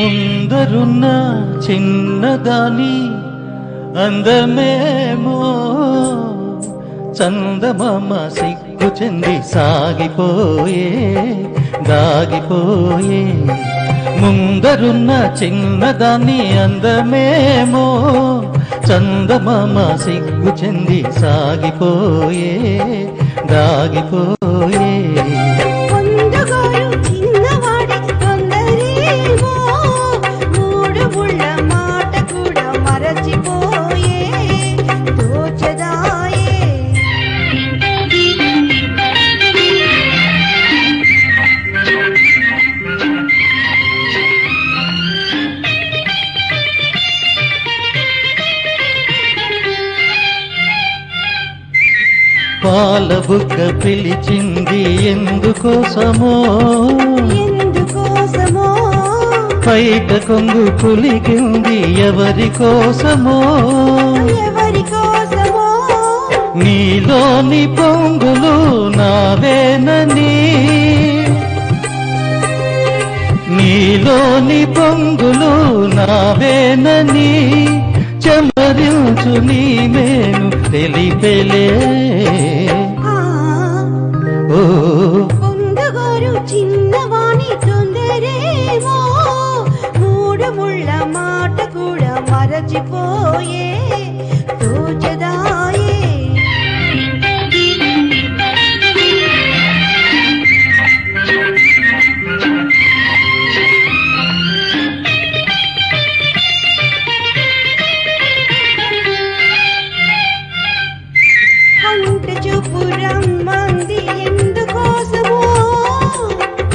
ముందరున్న చిన్నదాని అందమేమో చందమామ సిగ్గు చెంది సాగిపోయే దాగిపోయే. ముందరున్న చిన్నదాని అందమేమో చందమామ సిగ్గు చెంది సాగిపోయే దాగిపోయే. పాల బుగ్గ పిలిచింది ఎందుకోసమో పైట కొంగు కులికింది ఎవరి కోసమో నీలోని పొంగులు నావేనని నీలోని పొంగులు నావేనని చమరించు నీ మేను తెలిపెలే. ఓ పొందగోరు చిన్నవాణి తొందరేమో మూడు ముళ్ళ మాట కూడా మరచిపోయే తోచదాయే.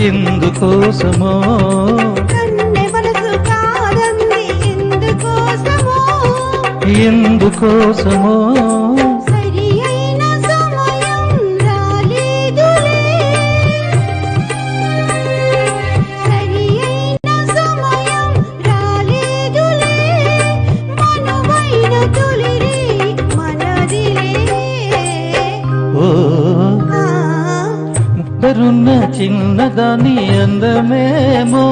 ఎందుకోసమో కన్నె మనసు కాదంది ఎందుకోసమో ఎందుకోసమో సరి అయిన సమయం రాలేదులే సరి అయిన సమయం రాలేదులే మనువైన తొలిరి మనదిలే. ఓ ముందరున్న చిన్నదాని అందమేమో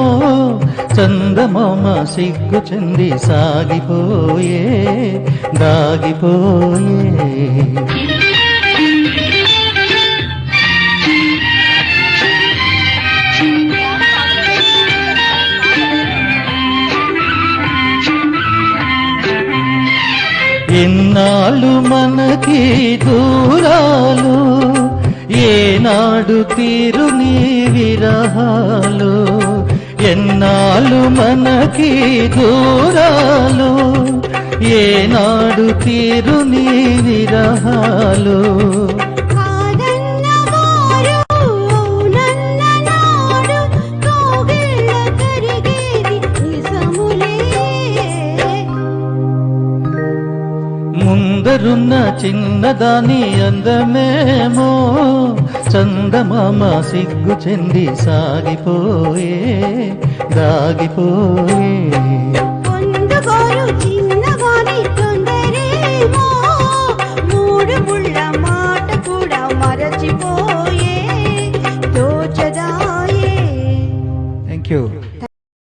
చందమామ సిగ్గు చెంది సాగిపోయే దాగిపోయే. ఎన్నాళ్ళు మనకి దూరాలు ఏనాడు తీరు నీ విరహాలు. ఎన్నాళ్ళు మనకి దూరాలు ఏనాడు తీరు నీ విరహాలు. ముందరున్న చిన్నదాని అందమేమో చందమామ సిగ్గు చెంది సాగిపోయే దాగిపోయే.